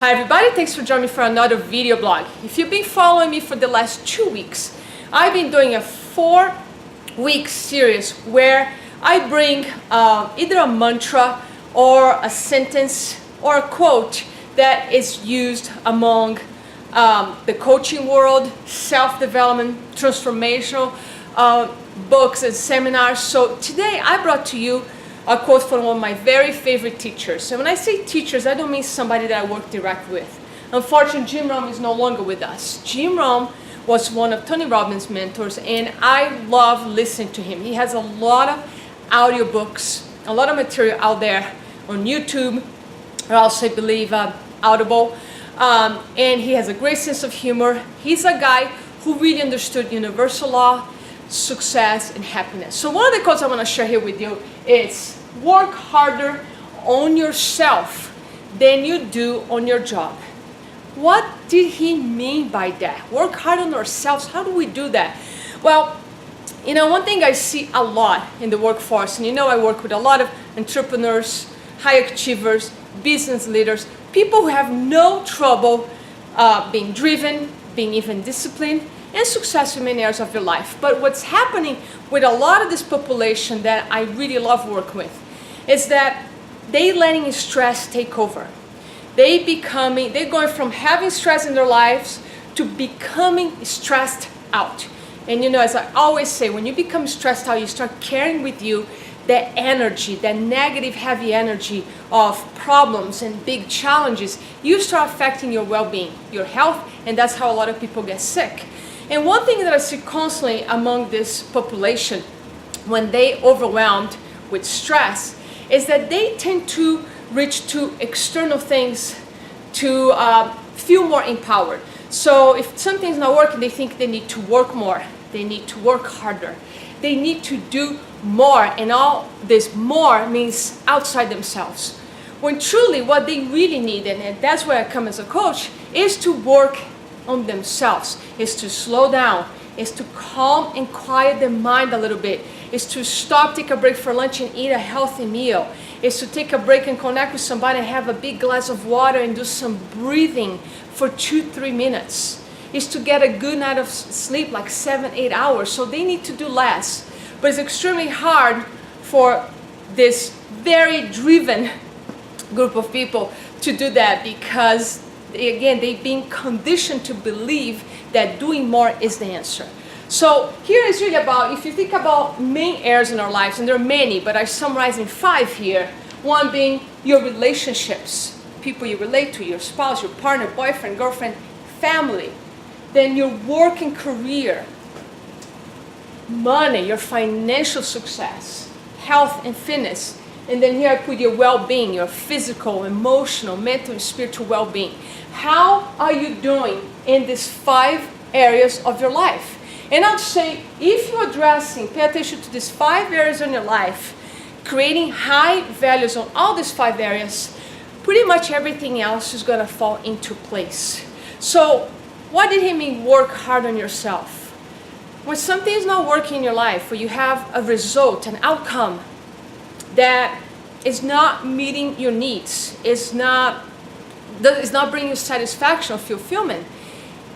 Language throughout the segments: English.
Hi everybody, thanks for joining me for another video blog. If you've been following me for the last 2 weeks, I've been doing a 4-week series where I bring either a mantra or a sentence or a quote that is used among the coaching world, self-development, transformational books and seminars. So today I brought to you a quote from one of my very favorite teachers. And when I say teachers, I don't mean somebody that I work direct with. Unfortunately, Jim Rohn is no longer with us. Jim Rohn was one of Tony Robbins' mentors, and I love listening to him. He has a lot of audiobooks, a lot of material out there on YouTube, I also believe Audible, and he has a great sense of humor. He's a guy who really understood universal law, success, and happiness. So one of the quotes I want to share here with you is, work harder on yourself than you do on your job. What did he mean by that? Work hard on ourselves. How do we do that? Well, one thing I see a lot in the workforce, and I work with a lot of entrepreneurs, high achievers, business leaders, people who have no trouble being driven, being even disciplined, and success in many areas of your life. But what's happening with a lot of this population that I really love working with is that they letting stress take over. They're going from having stress in their lives to becoming stressed out. And as I always say, when you become stressed out, you start carrying with you that energy, that negative, heavy energy of problems and big challenges. You start affecting your well-being, your health, and that's how a lot of people get sick. And one thing that I see constantly among this population when they overwhelmed with stress is that they tend to reach to external things to feel more empowered. So if something's not working, they think they need to work more, they need to work harder, they need to do more, and all this more means outside themselves. When truly what they really need, and that's where I come as a coach, is to work on themselves, is to slow down, is to calm and quiet their mind a little bit, is to stop, take a break for lunch and eat a healthy meal, is to take a break and connect with somebody and have a big glass of water and do some breathing for 2-3 minutes, is to get a good night of sleep, like 7-8 hours. So they need to do less, but it's extremely hard for this very driven group of people to do that because again, they've been conditioned to believe that doing more is the answer. So here is really about, if you think about main areas in our lives, and there are many, but I summarize in 5 here. One being your relationships, people you relate to, your spouse, your partner, boyfriend, girlfriend, family. Then your work and career, money, your financial success, health and fitness. And then here I put your well-being, your physical, emotional, mental, and spiritual well-being. How are you doing in these 5 areas of your life? And I'd say, if you're pay attention to these 5 areas in your life, creating high values on all these 5 areas, pretty much everything else is going to fall into place. So what did he mean, work hard on yourself? When something is not working in your life, or you have a result, an outcome, that is not meeting your needs, is not bringing you satisfaction or fulfillment,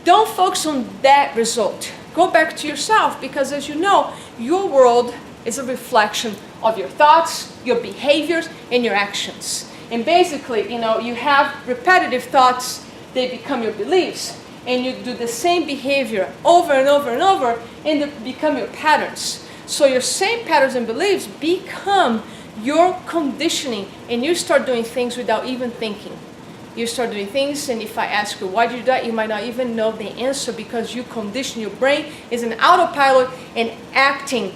don't focus on that result. Go back to yourself, because as you know, your world is a reflection of your thoughts, your behaviors, and your actions. And basically, you have repetitive thoughts, they become your beliefs, and you do the same behavior over and over and over, and they become your patterns. So your same patterns and beliefs become your conditioning, and you start doing things without even thinking. You start doing things, and if I ask you why did you do that, you might not even know the answer, because you condition, your brain is an autopilot and acting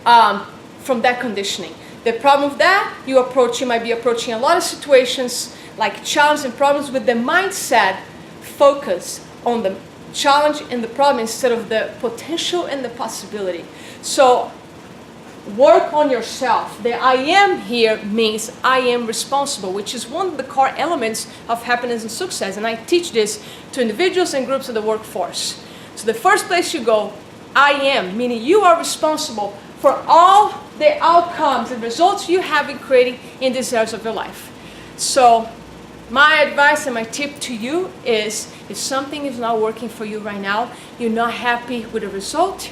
from that conditioning. The problem with that, you might be approaching a lot of situations like challenges and problems with the mindset focus on the challenge and the problem instead of the potential and the possibility. So work on yourself. The I am here means I am responsible, which is one of the core elements of happiness and success. And I teach this to individuals and groups of the workforce. So the first place you go, I am, meaning you are responsible for all the outcomes and results you have been creating in these areas of your life. So My advice and my tip to you is, if something is not working for you right now, you're not happy with the result,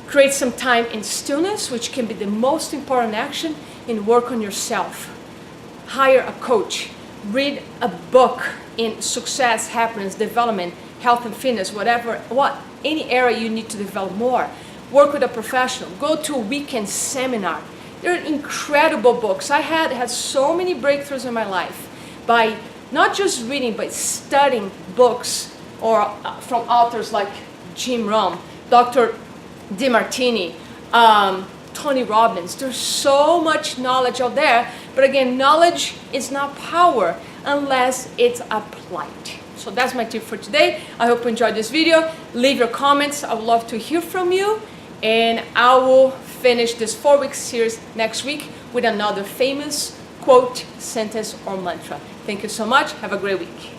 create some time in stillness, which can be the most important action, and work on yourself. Hire a coach, read a book in success, happiness, development, health and fitness, any area you need to develop more. Work with a professional, go to a weekend seminar. There are incredible books. I had so many breakthroughs in my life by not just reading, but studying books or from authors like Jim Rohn, Dr. DeMartini, Tony Robbins. There's so much knowledge out there, but again, knowledge is not power unless it's applied. So that's my tip for today. I hope you enjoyed this video. Leave your comments. I would love to hear from you, and I will finish this 4-week series next week with another famous quote, sentence, or mantra. Thank you so much. Have a great week.